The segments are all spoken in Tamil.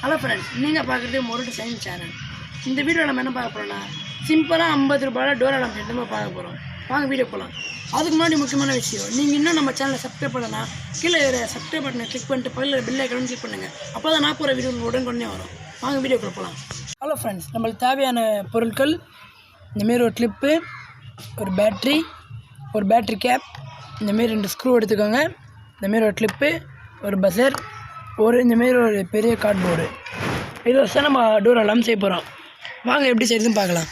ஹலோ ஃப்ரெண்ட்ஸ், நீங்கள் பார்க்குறது மொரட்டு சயின்ஸ் சேனல். இந்த வீடியோ நம்ம என்ன பார்க்க போகிறோம்னா, சிம்பிளாக 50 ரூபாயில் டோர் அலாம் செட் நம்ம பார்க்க போகிறோம். வாங்க வீடியோ போகலாம். அதுக்கு முன்னாடி முக்கியமான விஷயம், நீங்கள் இன்னும் நம்ம சேனலை சப்ஸ்கிரைப் பண்ணனா கீழே சப்ஸ்கிரைப் பட்டனை கிளிக் பண்ணிட்டு பக்கத்தில் பெல் ஐக்கானை கிளிக் பண்ணுங்கள். அப்போ தான் நான் போகிற வீடியோ உடனே வரும். வாங்க வீடியோக்குள்ளே போகலாம். ஹலோ ஃப்ரெண்ட்ஸ், நம்மளுக்கு தேவையான பொருட்கள் இந்தமாரி ஒரு கிளிப்பு, ஒரு பேட்ரி கேப், இந்தமாரி 2 ஸ்க்ரூ எடுத்துக்கோங்க. இந்தமாரி ஒரு கிளிப்பு, ஒரு பஸர், இந்தமாரி ஒரு பெரிய கார்ட்போர்டு. இதை வச்சு நம்ம டோர் அலாம் செய்ய போகிறோம். வாங்க எப்படி செய்யுதுன்னு பார்க்கலாம்.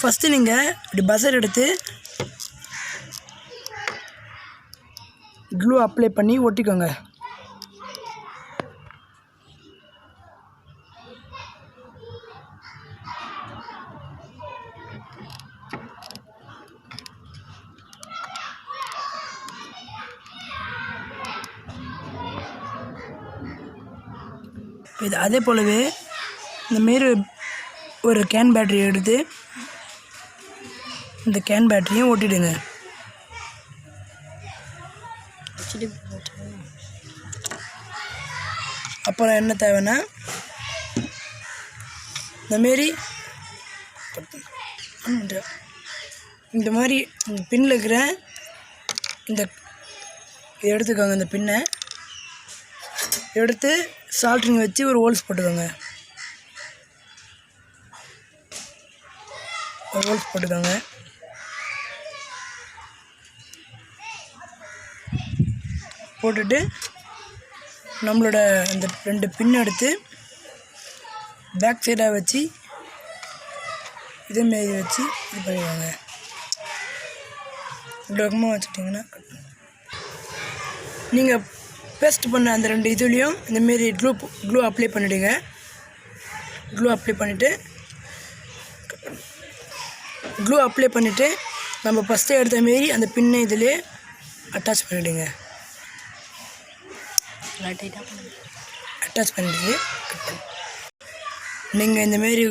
ஃபஸ்ட்டு நீங்கள் இப்படி பஸர் எடுத்து க்ளூ அப்ளை பண்ணி ஒட்டிக்கோங்க. இது அதே போலவே இந்தமாரி ஒரு கேன் பேட்டரி எடுத்து இந்த கேன் பேட்டரியும் ஓட்டிடுங்க. அப்புறம் என்ன தேவைன்னா, இந்த மாதிரி பின்னில் இருக்கிற இந்த எடுத்துக்கோங்க. இந்த பின்னை எடுத்து சால்ட்ரிங் வச்சு ஒரு ஹோல்ஸ் போட்டுக்கோங்க. போட்டுட்டு நம்மளோட இந்த 2 பின் எடுத்து பேக் சைடாக வச்சு இதேமாரி வச்சு இது பண்ணிடுவாங்க. இந்த பக்கமாக வச்சுட்டிங்கன்னா நீங்கள் பேஸ்ட் பண்ண அந்த 2 இதுலேயும் இந்தமாரி க்ளூ அப்ளை பண்ணிவிடுங்க. க்ளூ அப்ளை பண்ணிவிட்டு நம்ம ஃபஸ்ட்டு எடுத்த மாரி அந்த பின்னை இதிலே அட்டாச் பண்ணிவிடுங்க. அட்டாச் பண்ணிவிட்டு நீங்கள் இந்தமாரி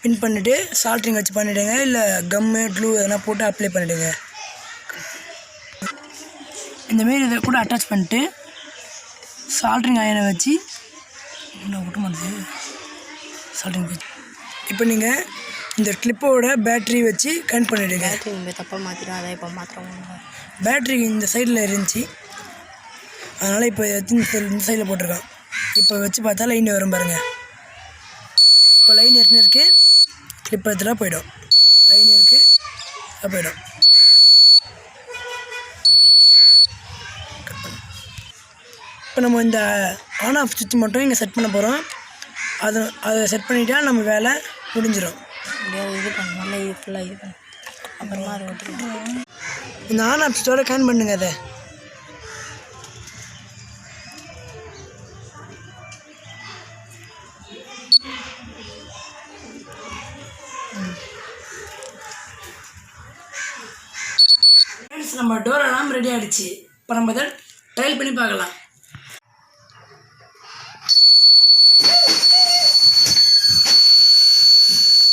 பின் பண்ணிவிட்டு சால்ட்ரிங் வச்சு பண்ணிவிடுங்க. இல்லை கம்மு க்ளூ எதனா போட்டு அப்ளை பண்ணிவிடுங்க. இந்தமாரி இதை கூட அட்டாச் பண்ணிட்டு சால்ட்ரிங் அயனை வச்சு இப்போ நீங்கள் இந்த கிளிப்போட பேட்ரி வச்சு கனெக்ட் பண்ணிவிடுங்க. தப்பாக மாற்றிடும். அதை இப்போ மாத்திரம் பேட்ரி இந்த சைடில் இருந்துச்சு, அதனால் இப்போ இந்த சைடில் போட்டிருக்கான். இப்போ வச்சு பார்த்தா லைன் வரும் பாருங்கள். இப்போ லைன் இருக்குது, கிளிப் எடுத்துகிட்டா போயிடும். லைன் இருக்குது, போயிடும். இப்போ நம்ம இந்த ஆன் ஆஃப் சுவிட்ச் மட்டும் இங்கே செட் பண்ண போகிறோம். அதை செட் பண்ணிட்டா நம்ம வேலை முடிஞ்சிடும். இது பண்ண இது ஃபுல்லாக இது பண்ண அப்புறமா அதை ஓட்டிக்கலாம். இந்த ஆன் ஆஃப் சுவிட்சோட கனெக்ட் பண்ணுங்க. அதை நம்ம டோர் எல்லாம் ரெடி ஆகிடுச்சு. இப்போ நம்ம இதை ட்ரையல் பண்ணி பார்க்கலாம்.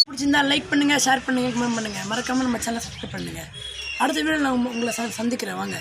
பிடிச்சிருந்தா லைக் பண்ணுங்கள், ஷேர் பண்ணுங்கள், கமெண்ட் பண்ணுங்கள். மறக்காமல் நம்ம சேனலை சப்ஸ்கிரைப் பண்ணுங்கள். அடுத்த வீடியோவில் நான் உங்களை சந்திக்கிறேன். வாங்க.